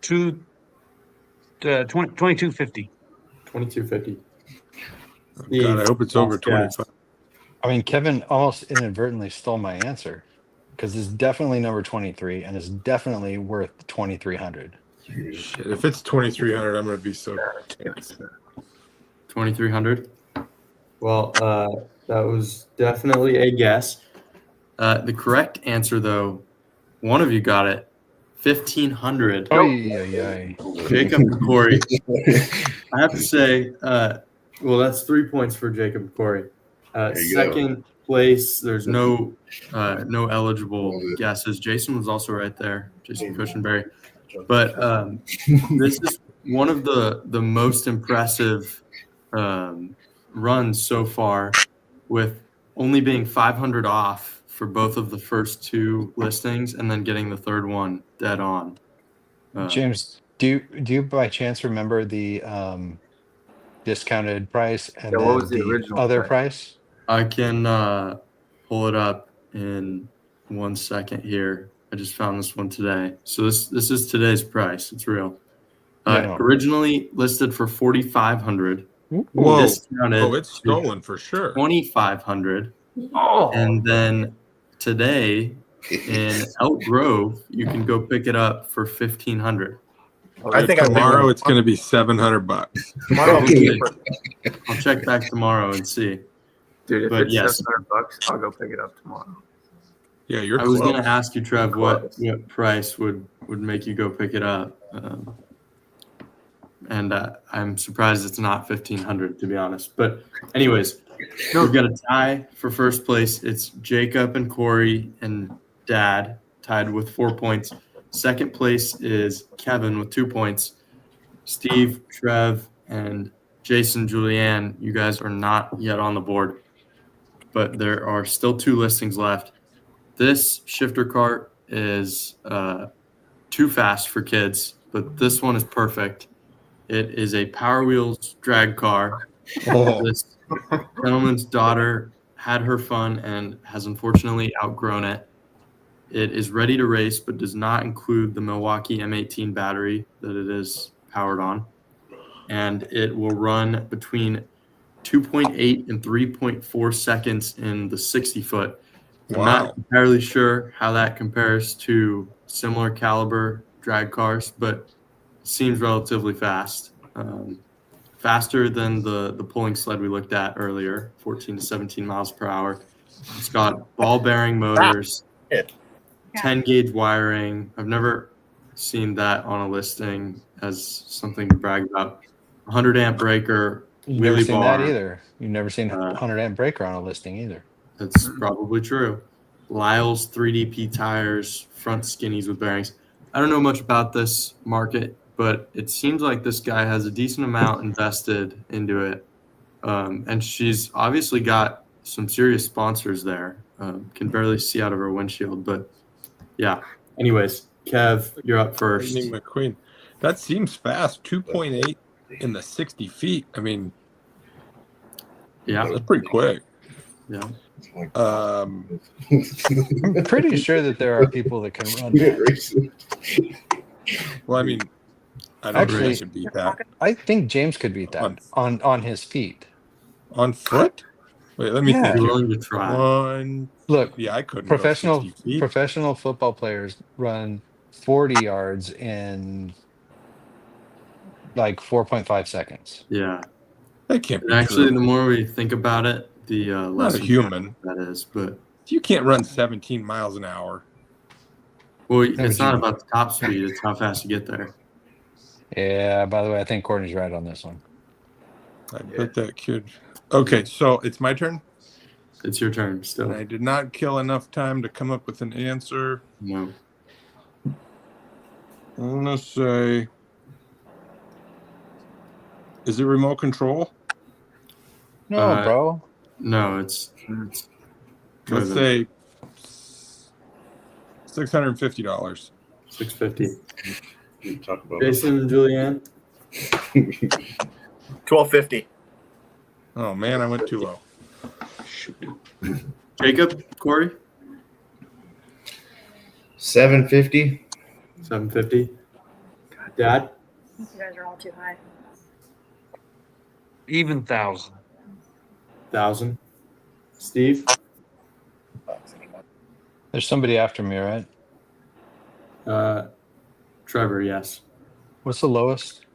2250. 2250. God, I hope it's over 25. I mean, Kevin almost inadvertently stole my answer because it's definitely number 23 and it's definitely worth 2,300. Shit, if it's 2,300, I'm going to be so. 2,300. Well, that was definitely a guess. The correct answer, though, one of you got it. 1,500. Jacob and Corey. I have to say, well, that's 3 points for Jacob and Corey. Second place, there's no eligible guesses. Jason was also right there, Jason Cushenberry. But this is one of the most impressive runs so far, with only being 500 off for both of the first 2 listings, and then getting the third one dead on. James, do you by chance remember the discounted price and Yeah, then what was the original other price? price? I can pull it up in 1 second here. I just found this one today. So this is today's price. It's real. Yeah. Originally listed for 4,500. Whoa. Discounted Oh, it's stolen for sure. 2,500. Oh, And then today in Elk Grove, you can go pick it up for 1,500. I think Tomorrow it's going to be $700. Tomorrow will be cheaper. I'll check back tomorrow and see. Dude, if But it's yes. $700, I'll go pick it up tomorrow. Yeah, you're I was close. going to ask you, Trev, what Close. price would make you go pick it up? And I'm surprised it's not 1,500, to be honest. But anyways, we've got a tie for first place. It's Jacob and Corey and Dad tied with 4 points. Second place is Kevin with 2 points. Steve, Trev, and Jason, Julianne, you guys are not yet on the board, but there are still 2 listings left. This shifter cart is too fast for kids, but this one is perfect. It is a Power Wheels drag car. Oh. This gentleman's daughter had her fun and has unfortunately outgrown it. It is ready to race, but does not include the Milwaukee M18 battery that it is powered on. And it will run between 2.8 and 3.4 seconds in the 60-foot. I'm not entirely sure how that compares to similar caliber drag cars, but seems relatively fast. Faster than the pulling sled we looked at earlier, 14 to 17 miles per hour. It's got ball bearing motors, 10 gauge wiring. I've never seen that on a listing as something to brag about. 100 amp breaker, You've never wheelie seen bar. that either. You've never seen 100 amp breaker on a listing either. That's probably true. Lyle's 3DP tires, front skinnies with bearings. I don't know much about this market, but it seems like this guy has a decent amount invested into it. And she's obviously got some serious sponsors there. Can barely see out of her windshield, but yeah. Anyways, Kev, you're up first. Lightning McQueen. That seems fast. 2.8 in the 60 feet. I mean, Yeah. that's pretty quick. Yeah. I'm pretty sure that there are people that can run that. Well, I mean, I don't Actually, think I should beat that. I think James could beat that on his feet. On foot? Wait, let me Yeah. think. You're Here. willing to try. Look, Yeah, I couldn't. professional Go 60 feet. professional football players run 40 yards in like 4.5 seconds. Yeah. That can't be Actually, true. the more we think about it, the less Not a human. impressive that is. But You can't run 17 miles an hour. well, it's not about the top speed; it's how fast you get there. Yeah, by the way, I think Courtney's right on this one. I bet that kid. Okay, so it's my turn. It's your turn And still. I did not kill enough time to come up with an answer. No. I'm gonna say, is it remote control? No, bro. No, it's Let's say $650. $650. Talk about Jason and Julianne. $1,250. Oh man, I went too low. Jacob, Corey, 750. 750. Dad, You guys are all too high. Even 1,000. 1,000. Steve, There's somebody after me, right? Trevor, yes. What's the lowest?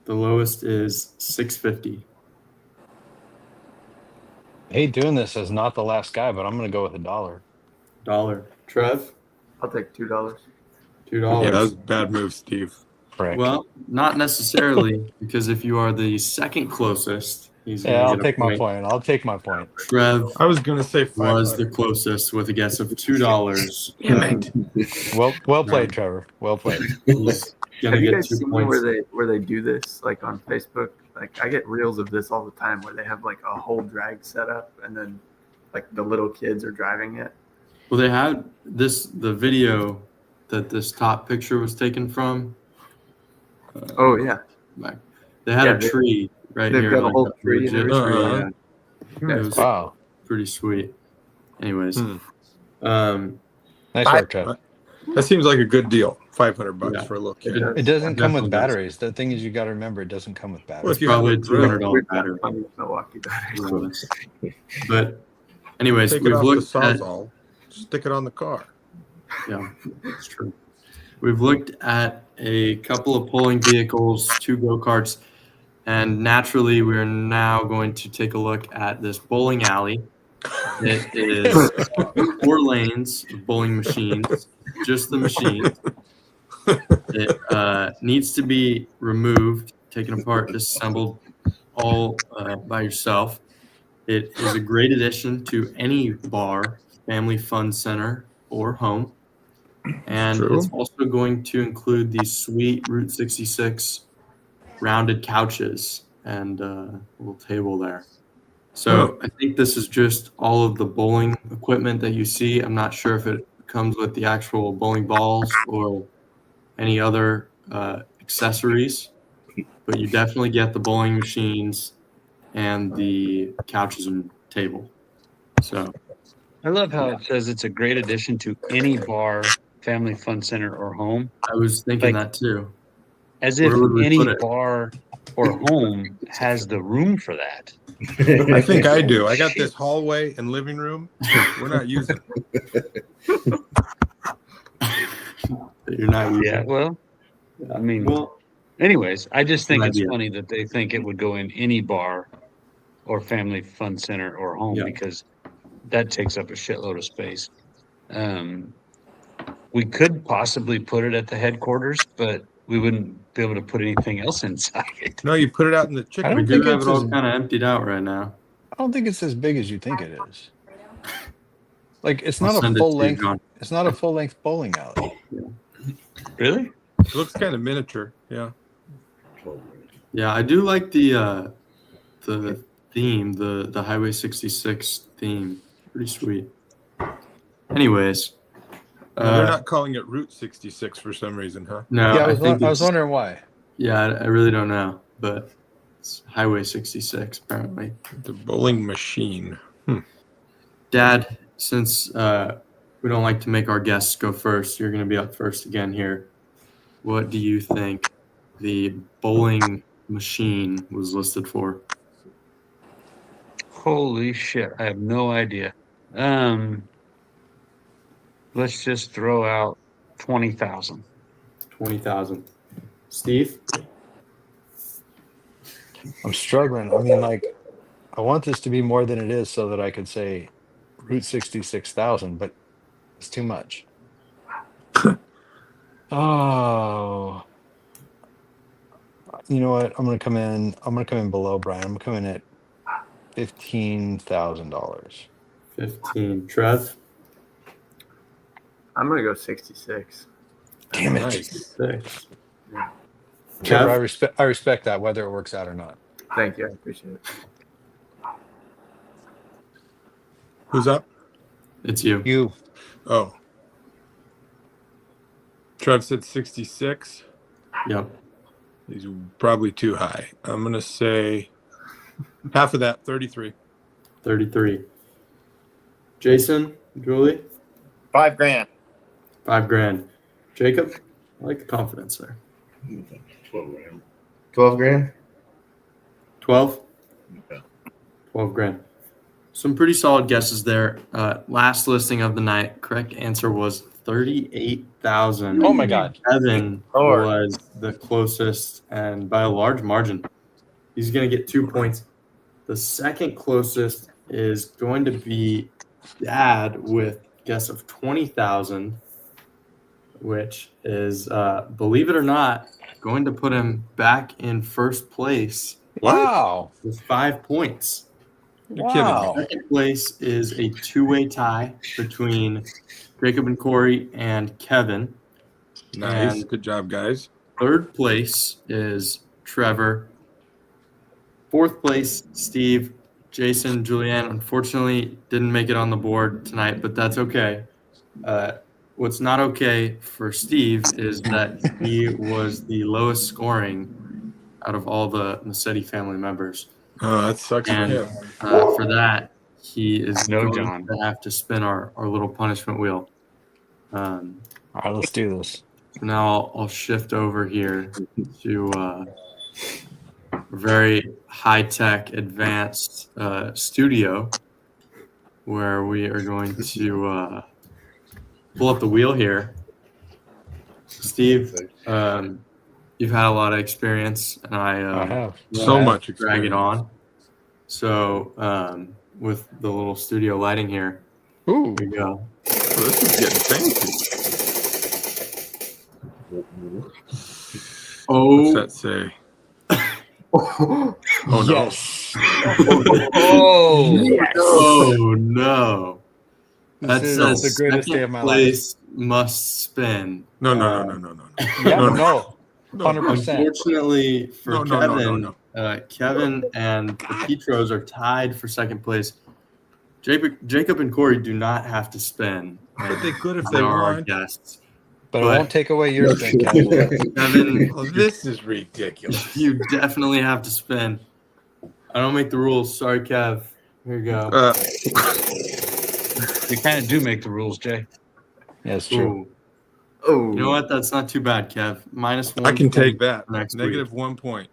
The lowest is 650. I hate doing this as not the last guy, but I'm going to go with $1. Trev, I'll take $2. $2. Yeah, that was a bad move, Steve. Frick. Well, not necessarily, because if you are the second closest, he's going Yeah, to I'll get take a my point. point. I'll take my point. Trev I was gonna say was 500. the closest with a guess of $2. Damn it. Well played, Trevor. Well played. He's going Have to you get guys 2 seen points. where they do this like on Facebook? Like I get reels of this all the time where they have like a whole drag setup and then like the little kids are driving it. Well, they had the video that this top picture was taken from. Oh yeah, Like, they had Yeah, a tree right they've here. got a like whole tree and legit everything. tree, yeah. It was Wow. pretty sweet. Anyways, Hmm. Nice work, Trevor. That seems like a good deal. $500 Yeah. for a little kid. It doesn't come with Definitely does. batteries. The thing is, you got to remember, it doesn't come with Well, batteries. if you probably a have a drill, $200 we've battery. got plenty of Milwaukee batteries. But anyways, take it we've off the looked at Sawzall, stick it on the car. yeah, that's true. We've looked at a couple of pulling vehicles, 2 go-karts. And naturally, we're now going to take a look at this bowling alley. It is 4 lanes of bowling machines, just the machines. It needs to be removed, taken apart, disassembled all by yourself. It is a great addition to any bar, family fun center, or home. And True. it's also going to include these sweet Route 66 rounded couches and a little table there. So I think this is just all of the bowling equipment that you see. I'm not sure if it comes with the actual bowling balls or any other accessories, but you definitely get the bowling machines and the couches and table. So I love how it says it's a great addition to any bar, family fun center, or home. I was thinking Like- that too. As if Where would we any put it? bar or home has the room for that. I think I do. I got this hallway and living room. We're not using it. You're not using. Yeah, well, I mean, Well, anyways, I just think Good it's idea. funny that they think it would go in any bar or family fun center or home Yeah. because that takes up a shitload of space. We could possibly put it at the headquarters, but we wouldn't be able to put anything else inside. No, you put it out in the I chicken. we don't do think have it's it all as, kind of emptied out right now. I don't think it's as big as you think it is. Like it's I'll not a send it full to you, length. John. It's not a full length bowling alley. Really? It looks kind of miniature. Yeah. Yeah, I do like the theme, the Highway 66 theme. Pretty sweet. Anyways, No, they're not calling it Route 66 for some reason, huh? no, Yeah, I think I was it's- wondering why. Yeah, I really don't know, but it's Highway 66 apparently. The bowling machine. Dad, since we don't like to make our guests go first, you're going to be up first again here. What do you think the bowling machine was listed for? Holy shit, I have no idea. Let's just throw out 20,000. 20,000. Steve? I'm struggling. I mean, like, I want this to be more than it is so that I could say Route 66,000, but it's too much. Oh, you know what? I'm gonna come in below Brian. I'm gonna come in at $15,000. 15. Trev? I'm gonna go 66. Damn it, Nice. 6. Trevor! Kev? I respect that, whether it works out or not. Thank you. I appreciate it. Who's up? It's you. You, Oh. Trev said 66. Yep. He's probably too high. I'm going to say half of that, 33. 33. Jason? Julie? $5,000. 5 grand. Jacob? I like the confidence there. 12 grand. 12? Yeah. 12 grand. Some pretty solid guesses there. Last listing of the night, correct answer was 38,000. oh my God! Evan Lord. was the closest and by a large margin. He's going to get 2 points. The second closest is going to be Dad with a guess of 20,000, which is, believe it or not, going to put him back in first place Wow! with 5 points. You're kidding me. Wow! Second place is a two-way tie between Jacob and Corey and Kevin. Nice. And- Good job, guys. Third place is Trevor. Fourth place, Steve. Jason, Julianne, unfortunately didn't make it on the board tonight, but that's okay. What's not okay for Steve is that he was the lowest scoring out of all the Massetti family members. Oh, that sucks for And him. for that, he is No, going John. to have to spin our little punishment wheel. All right, let's do this. So now I'll shift over here to a very high-tech, advanced studio where we are going to pull up the wheel here. Steve, you've had a lot of experience, and I have so much drag it experience. on. So with the little studio lighting here, Ooh. here we go. Oh, this is getting fancy. Oh, What's that say? Oh no! Yes. Oh, oh no! That This is says the greatest day of second my life. place must spin. No! Yeah, No, no. 100%. Unfortunately for No. Kevin, Kevin and the Petros are tied for second place. Jacob and Corey do not have to spin. But they could if They they are our want. guests. But it But- won't take away your spin, Kevin. Kevin, Oh, this is ridiculous. you definitely have to spin. I don't make the rules. Sorry, Kev. Here you go. you kind of do make the rules, Jay. Yeah, it's true. Ooh. Oh, You know what? That's not too bad, Kev. -1. I can take point that. next Negative week. 1 point.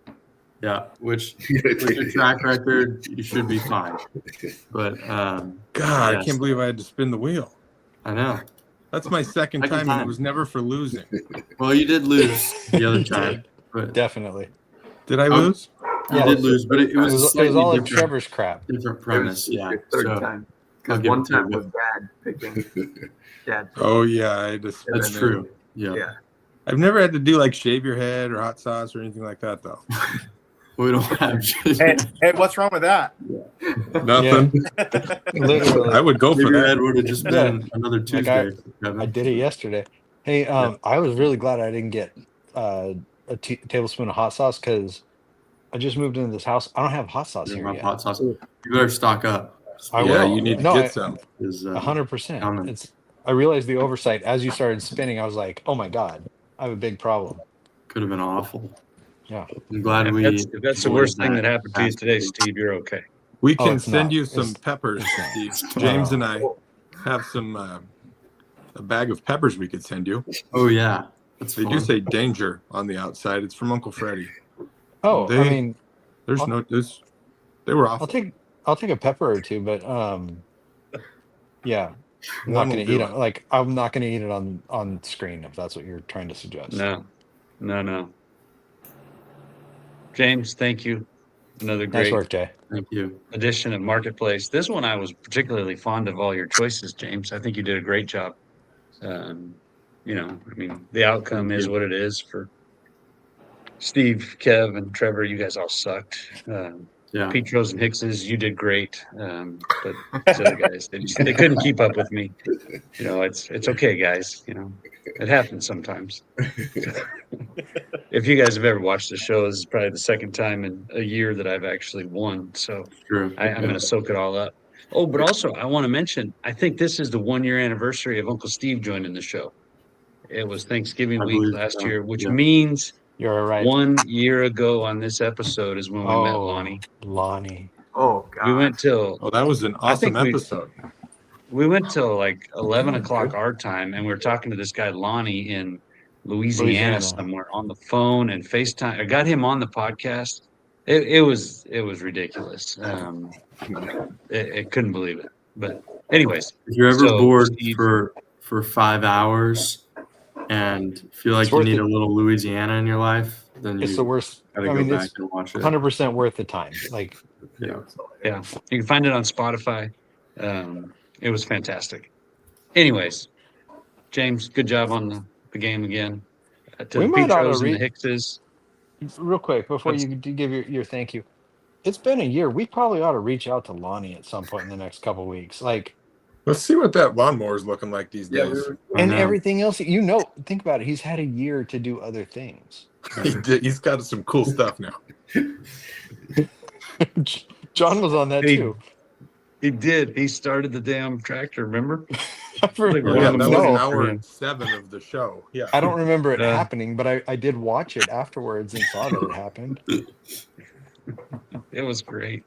Yeah, which with your track record, you should be fine. But God, I yes. can't believe I had to spin the wheel. I know. That's my second Second time, and time. it was never for losing. Well, you did lose the other time, but Definitely. Did I lose? you Yeah. did lose. But it was, It was slightly all of different, Trevor's crap. different it premise. was Yeah. your third So time. I'll Because give one it to you, time was but- Dad picking. Dad. Oh yeah, I had to spin that's it. true. Yeah. Yeah. I've never had to do like shave your head or hot sauce or anything like that though. We don't have. Hey, what's wrong with that? Nothing. Literally. I would go for Maybe that. that would have just been another Tuesday. Kevin. I did it yesterday. Hey, I was really glad I didn't get a tablespoon of hot sauce because I just moved into this house. I don't have hot sauce You here don't have yet. hot sauce. You better stock up. I Yeah, will. you need to No, get some. 100%. coming. It's. I realized the oversight as you started spinning. I was like, oh my god, I have a big problem. Could have been awful. Yeah. I'm glad If we. that's the avoided worst thing that happened to you last today, week. Steve, you're okay. We Oh, can it's send not. you some It's- peppers, it's Steve. not. James No. and I have some a bag of peppers we could send you. Oh yeah, that's They fun. do say danger on the outside. It's from Uncle Freddie. Oh, I They- mean, There's I'll- no. They were I'll awful. take a pepper or two, but yeah, I'm not One will gonna do eat it. it. Like I'm not gonna eat it on screen if that's what you're trying to suggest. No. James, thank you. Another Nice great work, Jay. Thank you. edition of Marketplace. This one I was particularly fond of all your choices, James. I think you did a great job. I mean, the outcome Thank is you. what it is for Steve, Kev, and Trevor. You guys all sucked. Yeah. Petros and Hickses, you did great. But these other guys, they couldn't keep up with me. It's okay, guys. It happens sometimes. If you guys have ever watched the show, this is probably the second time in a year that I've actually won. So True. I'm going to soak it all up. Oh, but also I want to mention, I think this is the 1-year anniversary of Uncle Steve joining the show. It was Thanksgiving I week believe last so, year, which yeah. means You're right. 1 year ago on this episode is when we met Lonnie. Lonnie. Oh God. We went till Oh, that was an I think awesome we- episode. we went till like 11 o'clock our time, and we were talking to this guy Lonnie in Louisiana somewhere on the phone and FaceTime. I got him on the podcast. It was ridiculous. It couldn't believe it. But anyways, If you're ever So, bored Steve- for 5 hours and feel like It's you worth need it. a little Louisiana in your life, then It's you the worst. gotta I go mean, back it's and watch it. 100% worth the time. Like, Yeah. yeah, you can find it on Spotify. It was fantastic. Anyways, James, good job on the game again. To We the might oughta Petros and the read- Hickses. real quick before Let's- you do give your thank you. It's been a year. We probably ought to reach out to Lonnie at some point in the next couple weeks. Like, Let's see what that lawnmower is looking like these Yeah, days. I and know. everything else. Think about it. He's had a year to do other things. He's got some cool stuff now. John was on that Hey, too. He did. He started the damn tractor, remember? Like, Yeah, that was no, an hour and 7 of the show. Yeah. I don't remember it Yeah. happening, but I did watch it afterwards and saw that it happened. It was great.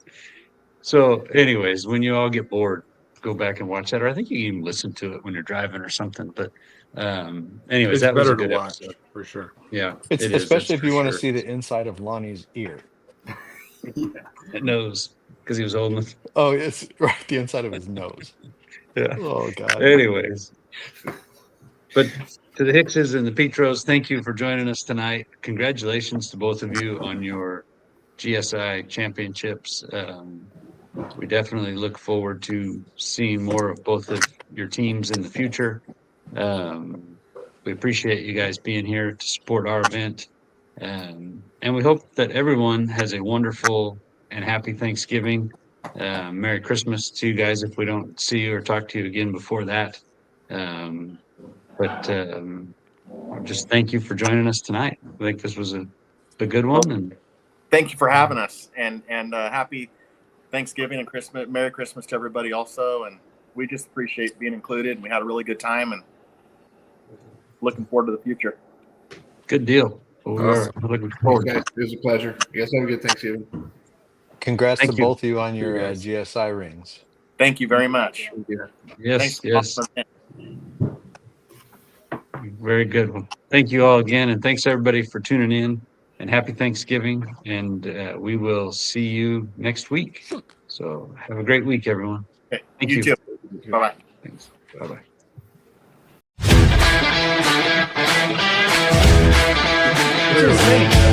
So, anyways, when you all get bored, go back and watch that. Or I think you can even listen to it when you're driving or something. But anyways, It's that was better a good to watch episode. for sure. Yeah. It's it is, especially that's if you for want to sure. see the inside of Lonnie's ear. It knows because he was holding it. Oh, it's right the inside of his nose. Yeah. Oh god. Anyways. But to the Hickses and the Petros, thank you for joining us tonight. Congratulations to both of you on your GSI championships. We definitely look forward to seeing more of both of your teams in the future. We appreciate you guys being here to support our event. And we hope that everyone has a wonderful and happy Thanksgiving. Merry Christmas to you guys if we don't see you or talk to you again before that. Just thank you for joining us tonight. I think this was a good one. And Thank you for having us, and happy Thanksgiving and Christmas. Merry Christmas to everybody also. And we just appreciate being included. We had a really good time and looking forward to the future. good deal. We're Awesome. looking forward to Okay, it. it was a pleasure. You guys have a good Thanksgiving. Congrats Thank to you. both of you on your guys. GSI rings. Thank you very much. Yes, Thanks for yes. awesome. Very good one. Thank you all again. And thanks everybody for tuning in, and happy Thanksgiving. And we will see you next week. So have a great week, everyone. Okay. Thank You you. too. Bye-bye. Thanks. Bye-bye. Interesting.